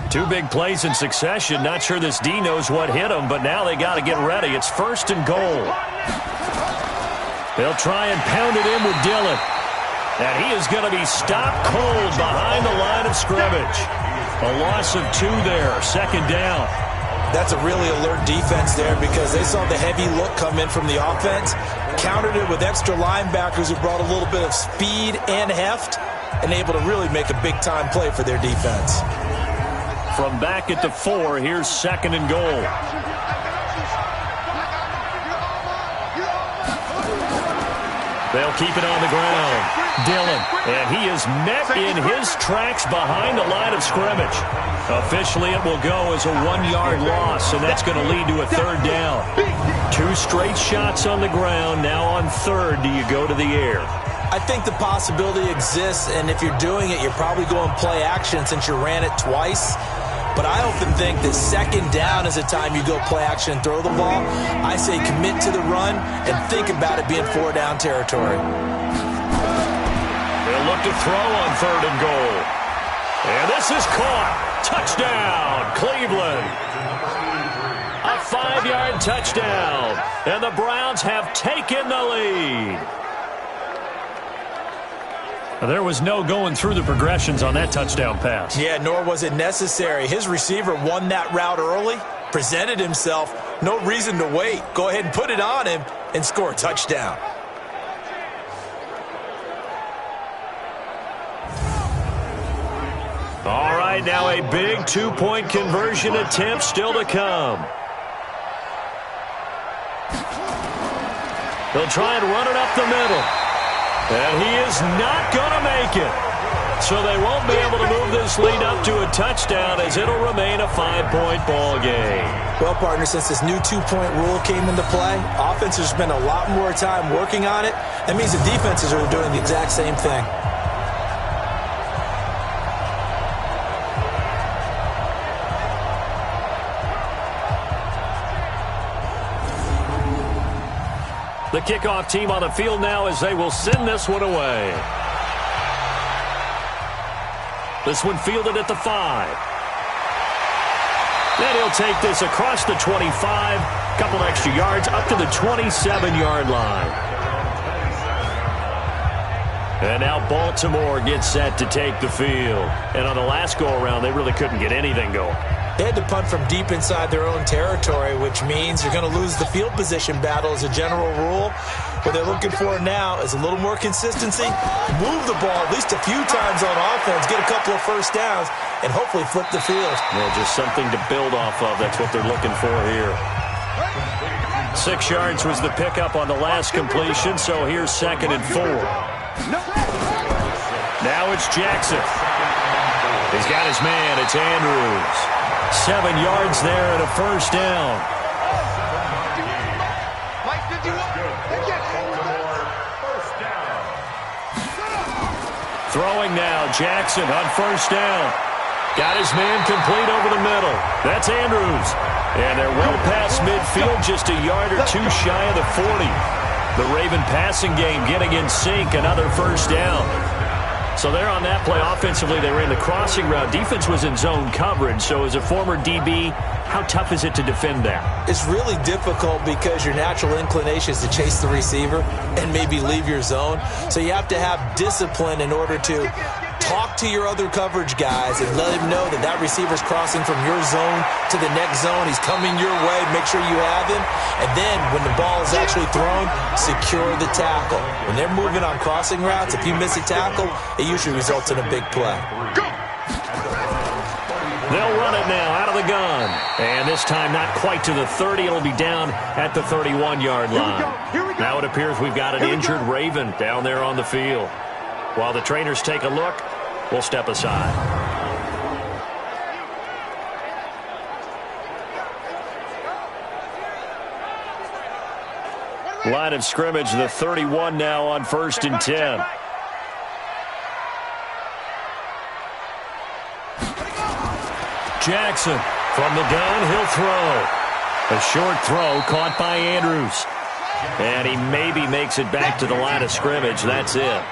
A: Two big plays in succession. Not sure this D knows what hit him, but now they got to get ready. It's 1st and goal. They'll try and pound it in with Dillon. And he is going to be stopped cold behind the line of scrimmage. A loss of 2 there, 2nd down.
B: That's a really alert defense there because they saw the heavy look come in from the offense, countered it with extra linebackers who brought a little bit of speed and heft, and able to really make a big-time play for their defense.
A: From back at the 4, here's 2nd and goal. They'll keep it on the ground. Dillon, and he is met in his tracks behind the line of scrimmage. Officially, it will go as a 1-yard loss, and that's going to lead to a 3rd down. 2 straight shots on the ground. Now on 3rd, do you go to the air?
B: I think the possibility exists, and if you're doing it, you're probably going play action since you ran it twice. But I often think that 2nd down is the time you go play action and throw the ball. I say commit to the run and think about it being 4-down territory.
A: They'll look to throw on 3rd and goal. And this is caught. Touchdown, Cleveland. A 5-yard touchdown. And the Browns have taken the lead. There was no going through the progressions on that touchdown pass.
B: Yeah, nor was it necessary. His receiver won that route early, presented himself, no reason to wait. Go ahead and put it on him and score a touchdown.
A: All right, now a big 2-point conversion attempt still to come. They'll try and run it up the middle. And he is not going to make it. So they won't be able to move this lead up to a touchdown as it'll remain a 5-point ball game.
B: Well, partner, since this new 2-point rule came into play, offenses spend a lot more time working on it. That means the defenses are doing the exact same thing.
A: The kickoff team on the field now as they will send this one away. This one fielded at the 5. Then he'll take this across the 25, couple extra yards up to the 27-yard line. And now Baltimore gets set to take the field. And on the last go-around, they really couldn't get anything going.
B: They had to punt from deep inside their own territory, which means you're going to lose the field position battle as a general rule. What they're looking for now is a little more consistency, move the ball at least a few times on offense, get a couple of first downs, and hopefully flip the field.
A: Well, just something to build off of. That's what they're looking for here. 6 yards was the pickup on the last completion, so here's 2nd and 4. Now it's Jackson. He's got his man. It's Andrews. 7 yards there and a first down. Throwing now, Jackson on first down. Got his man complete over the middle. That's Andrews. And they're well past midfield, just a yard or two shy of the 40. The Raven passing game getting in sync, another first down. So there on that play, offensively, they ran the crossing route. Defense was in zone coverage. So as a former DB, how tough is it to defend that?
B: It's really difficult because your natural inclination is to chase the receiver and maybe leave your zone. So you have to have discipline in order to talk to your other coverage guys and let him know that that receiver's crossing from your zone to the next zone. He's coming your way. Make sure you have him. And then when the ball is actually thrown, secure the tackle. When they're moving on crossing routes, if you miss a tackle, it usually results in a big play.
A: They'll run it now out of the gun. And this time not quite to the 30. It'll be down at the 31-yard line. Now it appears we've got an injured Raven down there on the field. While the trainers take a look, we'll step aside. Line of scrimmage, the 31 now on 1st and 10. Jackson from the gun, he'll throw. A short throw caught by Andrews. And he maybe makes it back to the line of scrimmage. That's it.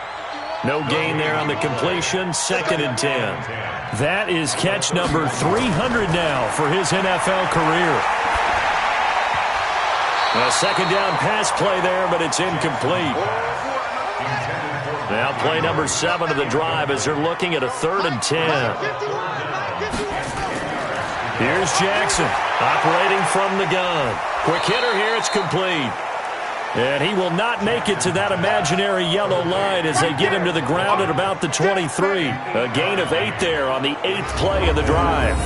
A: No gain there on the completion. 2nd and 10. That is catch number 300 now for his NFL career. A second down pass play there, but it's incomplete. Now play number 7 of the drive as they're looking at a 3rd and 10. Here's Jackson operating from the gun. Quick hitter here. It's complete. And he will not make it to that imaginary yellow line as they get him to the ground at about the 23. A gain of 8 there on the 8th play of the drive.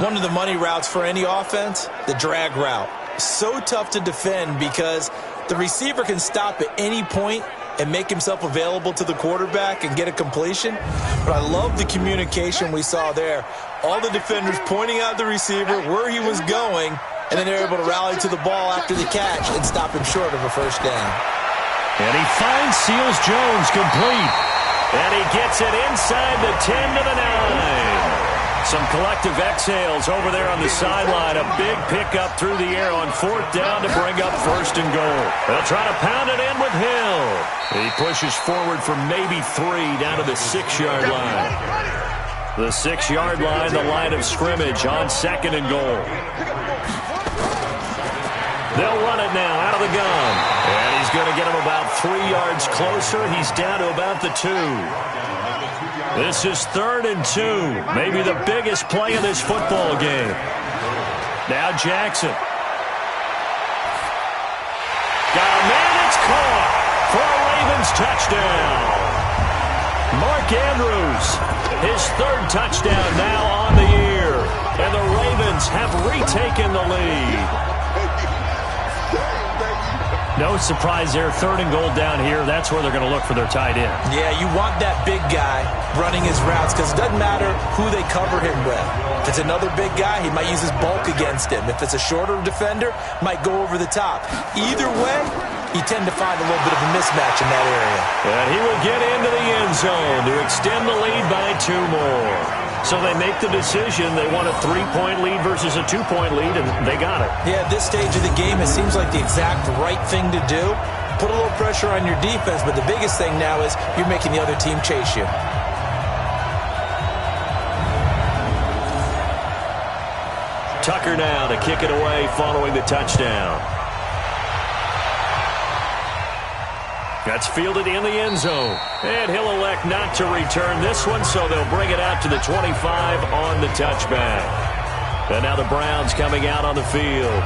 B: One of the money routes for any offense, the drag route. So tough to defend because the receiver can stop at any point and make himself available to the quarterback and get a completion. But I love the communication we saw there. All the defenders pointing out the receiver, where he was going, and then they're able to rally to the ball after the catch and stop him short of a first down.
A: And he finds Seals-Jones complete. And he gets it inside the 10 to the 9. Some collective exhales over there on the sideline. A big pickup through the air on 4th down to bring up 1st and goal. They'll try to pound it in with Hill. He pushes forward for maybe 3 down to the 6-yard line. The 6-yard line, the line of scrimmage on 2nd and goal. They'll run it now out of the gun. And he's going to get him about 3 yards closer. He's down to about the 2. This is 3rd and 2. Maybe the biggest play of this football game. Now Jackson. Got a man, it's caught for a Ravens touchdown. Mark Andrews, his 3rd touchdown now on the year. And the Ravens have retaken the lead. No surprise there. 3rd and goal down here. That's where they're going to look for their tight end.
B: Yeah, you want that big guy running his routes because it doesn't matter who they cover him with. If it's another big guy, he might use his bulk against him. If it's a shorter defender, might go over the top. Either way, you tend to find a little bit of a mismatch in that area.
A: And he will get into the end zone to extend the lead by 2 more. So they make the decision. They want a 3-point lead versus a 2-point lead, and they got it.
B: Yeah, at this stage of the game, it seems like the exact right thing to do. Put a little pressure on your defense, but the biggest thing now is you're making the other team chase you.
A: Tucker now to kick it away following the touchdown. That's fielded in the end zone. And he'll elect not to return this one, so they'll bring it out to the 25 on the touchback. And now the Browns coming out on the field.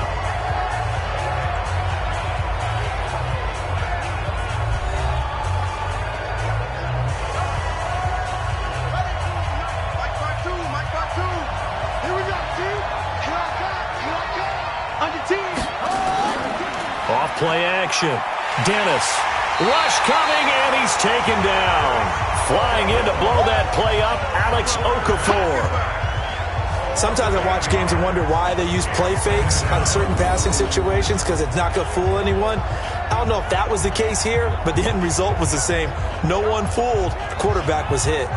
A: Off play action. Dennis. Rush coming, and he's taken down. Flying in to blow that play up, Alex Okafor.
B: Sometimes I watch games and wonder why they use play fakes on certain passing situations because it's not going to fool anyone. I don't know if that was the case here, but the end result was the same. No one fooled. The quarterback was hit.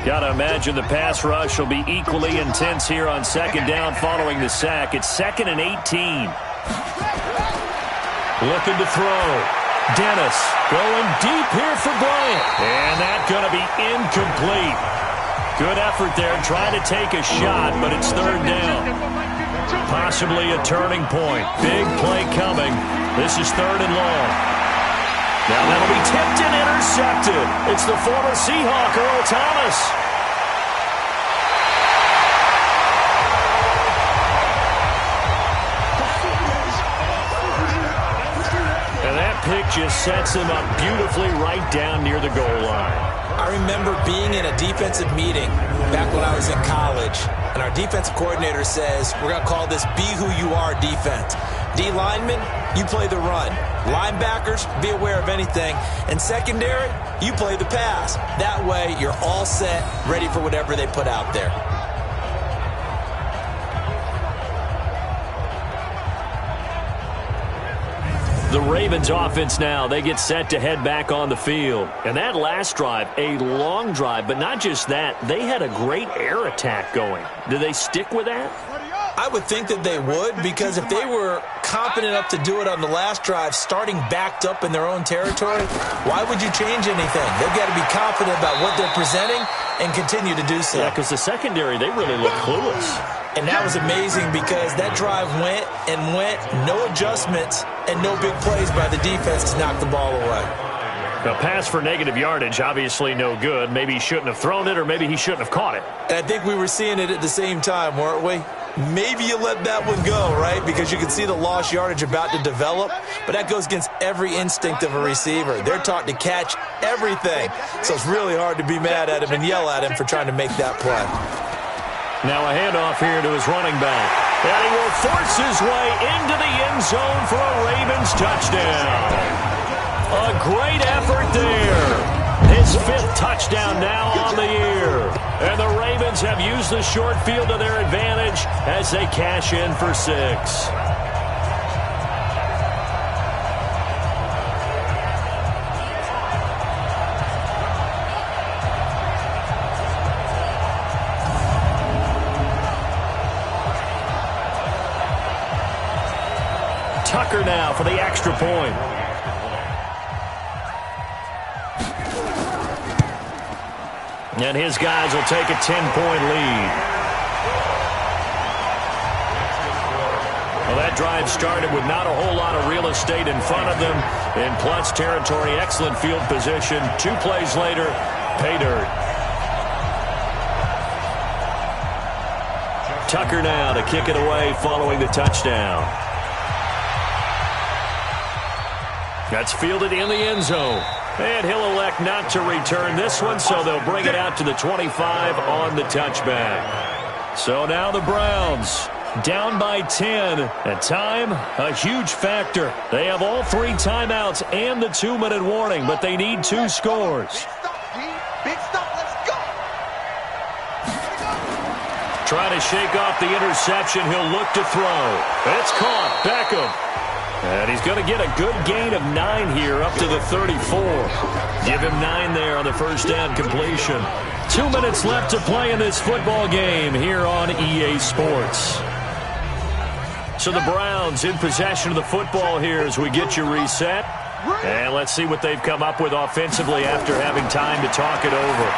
A: Got to imagine the pass rush will be equally intense here on second down following the sack. It's 2nd and 18. Looking to throw. Dennis going deep here for Bryant. And that's going to be incomplete. Good effort there trying to take a shot, but it's 3rd down. Possibly a turning point. Big play coming. This is 3rd and long. Now that'll be tipped and intercepted. It's the former Seahawk, Earl Thomas. And that pick just sets him up beautifully right down near the goal line.
B: I remember being in a defensive meeting back when I was in college, and our defensive coordinator says, we're going to call this Be Who You Are defense. D linemen, you play the run. Linebackers, be aware of anything. And secondary, you play the pass. That way, you're all set, ready for whatever they put out there.
A: The Ravens offense now, they get set to head back on the field. And that last drive, a long drive, but not just that, they had a great air attack going. Do they stick with that?
B: I would think that they would, because if they were confident enough to do it on the last drive, starting backed up in their own territory, why would you change anything? They've got to be confident about what they're presenting and continue to do so.
A: Yeah, because the secondary, they really look clueless.
B: And that was amazing because that drive went and went, no adjustments and no big plays by the defense to knock the ball away.
A: A pass for negative yardage, obviously no good. Maybe he shouldn't have thrown it, or maybe he shouldn't have caught it.
B: And I think we were seeing it at the same time, weren't we? Maybe you let that one go, right? Because you can see the lost yardage about to develop. But that goes against every instinct of a receiver. They're taught to catch everything. So it's really hard to be mad at him and yell at him for trying to make that play.
A: Now a handoff here to his running back. And he will force his way into the end zone for a Ravens touchdown. A great effort there. His 5th touchdown now on the year. And the Ravens have used the short field to their advantage as they cash in for 6. Tucker now for the extra point. And his guys will take a 10-point lead. Well, that drive started with not a whole lot of real estate in front of them. In Plutz territory, excellent field position. 2 plays later, pay dirt. Tucker now to kick it away following the touchdown. That's fielded in the end zone. And he'll elect not to return this one, so they'll bring it out to the 25 on the touchback. So now the Browns down by 10. And time, a huge factor. They have all 3 timeouts and the 2-minute warning, but they need 2 scores.
C: Big stop, let's go.
A: Trying to shake off the interception. He'll look to throw. It's caught. Beckham. And he's going to get a good gain of 9 here up to the 34. Give him 9 there on the first down completion. 2 minutes left to play in this football game here on EA Sports. So the Browns in possession of the football here as we get you reset. And let's see what they've come up with offensively after having time to talk it over.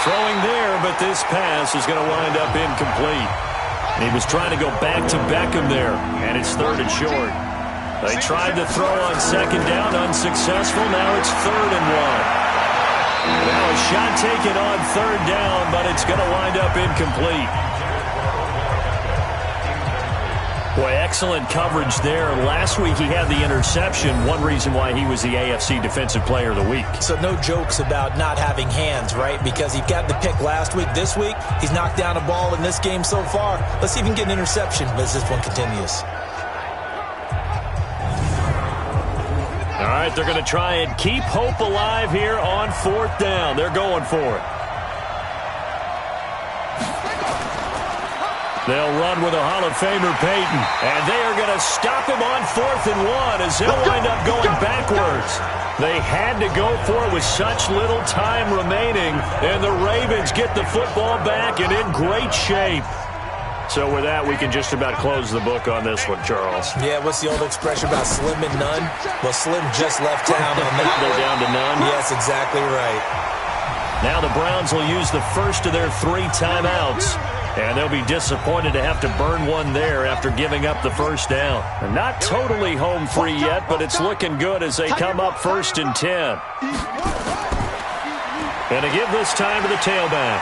A: Throwing there, but this pass is going to wind up incomplete. He was trying to go back to Beckham there, and it's 3rd and short. They tried to throw on 2nd down, unsuccessful. Now it's 3rd and 1. Now a shot taken on 3rd down, but it's going to wind up incomplete. Boy, excellent coverage there. Last week he had the interception, one reason why he was the AFC Defensive Player of the Week.
B: So no jokes about not having hands, right? Because he got the pick last week. This week, he's knocked down a ball in this game so far. Let's see if he can get an interception as this one continues.
A: All right, they're going to try and keep hope alive here on 4th down. They're going for it. They'll run with a Hall of Famer, Peyton. And they are going to stop him on 4th and 1 as he'll wind up going backwards. They had to go for it with such little time remaining. And the Ravens get the football back and in great shape. So with that, we can just about close the book on this one, Charles.
B: Yeah, what's the old expression about slim and none? Well, Slim just left town on that.
A: They're down to none?
B: Yes, exactly right.
A: Now the Browns will use the first of their 3 timeouts. And they'll be disappointed to have to burn one there after giving up the first down. And not totally home free yet, but it's looking good as they come up 1st and 10. And to give this time to the tailback.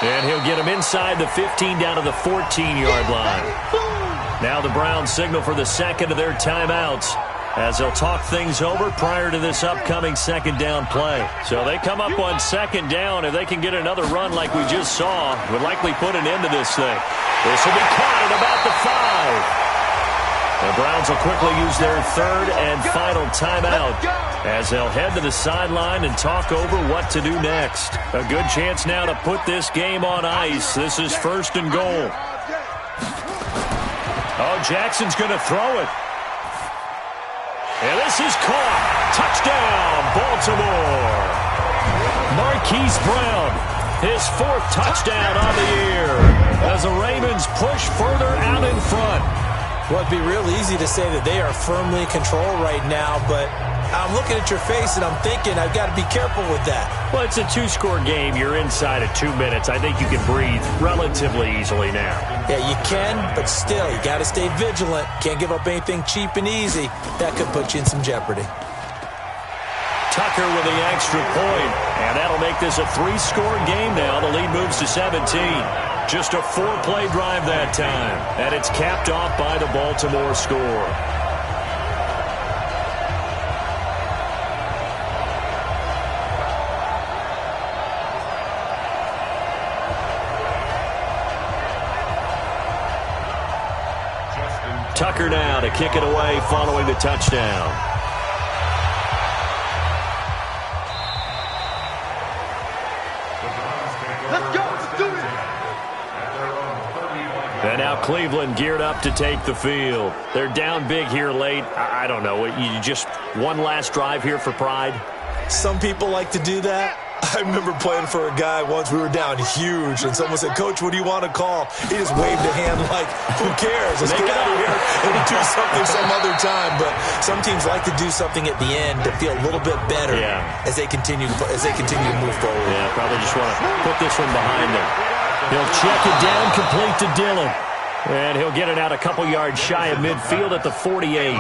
A: And he'll get him inside the 15 down to the 14-yard line. Now the Browns signal for the second of their timeouts as they'll talk things over prior to this upcoming 2nd down play. So they come up on 2nd down. If they can get another run like we just saw, would likely put an end to this thing. This will be caught at about the 5. The Browns will quickly use their 3rd and final timeout as they'll head to the sideline and talk over what to do next. A good chance now to put this game on ice. This is 1st and goal. Oh, Jackson's going to throw it. And this is caught. Touchdown, Baltimore. Marquise Brown, his 4th touchdown on the year as the Ravens push further out in front.
B: Well, it'd be real easy to say that they are firmly in control right now, but I'm looking at your face and I'm thinking I've got to be careful with that.
A: Well, it's a 2-score game. You're inside of 2 minutes. I think you can breathe relatively easily now.
B: Yeah, you can, but still, you got to stay vigilant. Can't give up anything cheap and easy. That could put you in some jeopardy.
A: Tucker with the extra point, and that'll make this a 3-score game now. The lead moves to 17. Just a 4-play drive that time, and it's capped off by the Baltimore score. Tucker now to kick it away following the touchdown.
C: Let's go. Let's do it.
A: And now Cleveland geared up to take the field. They're down big here late. I don't know. You just one last drive here for pride?
B: Some people like to do that. I remember playing for a guy once. We were down huge, and someone said, "Coach, what do you want to call?" He just waved a hand like, "Who cares? Let's get out of here and do something some other time." But some teams like to do something at the end to feel a little bit better as they continue to move forward.
A: Yeah, probably just want to put this one behind them. He'll check it down, complete to Dillon. And he'll get it out a couple yards shy of midfield at the 48.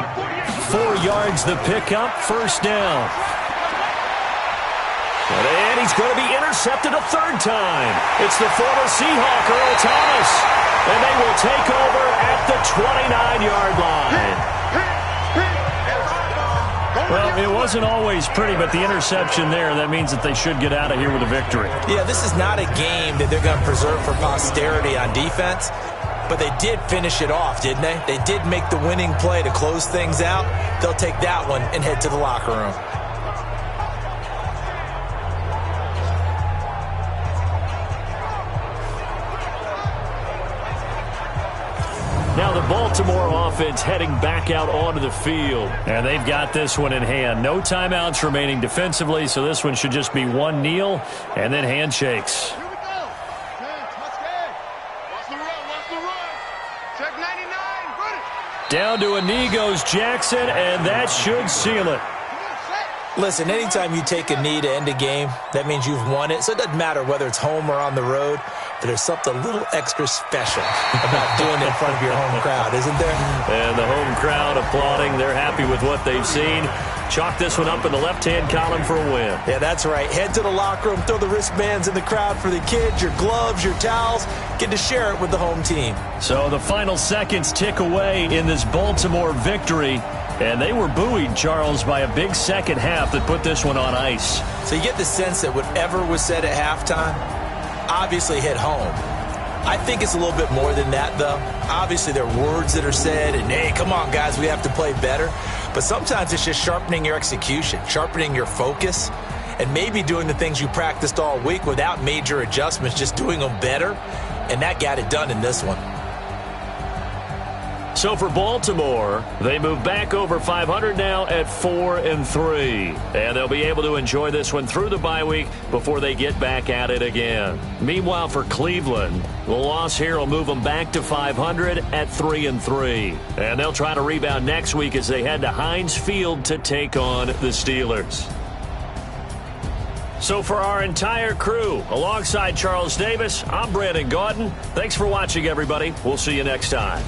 A: 4 yards the pickup, 1st down. And he's going to be intercepted a 3rd time. It's the former Seahawk, Earl Thomas. And they will take over at the 29-yard line. Well, it wasn't always pretty, but the interception there, that means that they should get out of here with a victory.
B: Yeah, this is not a game that they're going to preserve for posterity on defense. But they did finish it off, didn't they? They did make the winning play to close things out. They'll take that one and head to the locker room.
A: Now the Baltimore offense heading back out onto the field. And they've got this one in hand. No timeouts remaining defensively, so this one should just be one kneel and then handshakes.
C: Here we go. Let's go. Watch the run. Watch the run. Check 99. Run it.
A: Down to a knee goes Jackson, and that should seal it.
B: Listen, anytime you take a knee to end a game, that means you've won it. So it doesn't matter whether it's home or on the road, but there's something a little extra special about doing it in front of your home crowd, isn't there?
A: And the home crowd applauding. They're happy with what they've seen. Chalk this one up in the left-hand column for a win.
B: Yeah, that's right. Head to the locker room, throw the wristbands in the crowd for the kids, your gloves, your towels. Get to share it with the home team.
A: So the final seconds tick away in this Baltimore victory. And they were buoyed, Charles, by a big second half that put this one on ice.
B: So you get the sense that whatever was said at halftime obviously hit home. I think it's a little bit more than that, though. Obviously, there are words that are said, and, hey, come on, guys, we have to play better. But sometimes it's just sharpening your execution, sharpening your focus, and maybe doing the things you practiced all week without major adjustments, just doing them better. And that got it done in this one.
A: So for Baltimore, they move back over 500 now at 4-3. And they'll be able to enjoy this one through the bye week before they get back at it again. Meanwhile, for Cleveland, the loss here will move them back to 500 at 3-3. And they'll try to rebound next week as they head to Heinz Field to take on the Steelers. So for our entire crew, alongside Charles Davis, I'm Brandon Gaudin. Thanks for watching, everybody. We'll see you next time.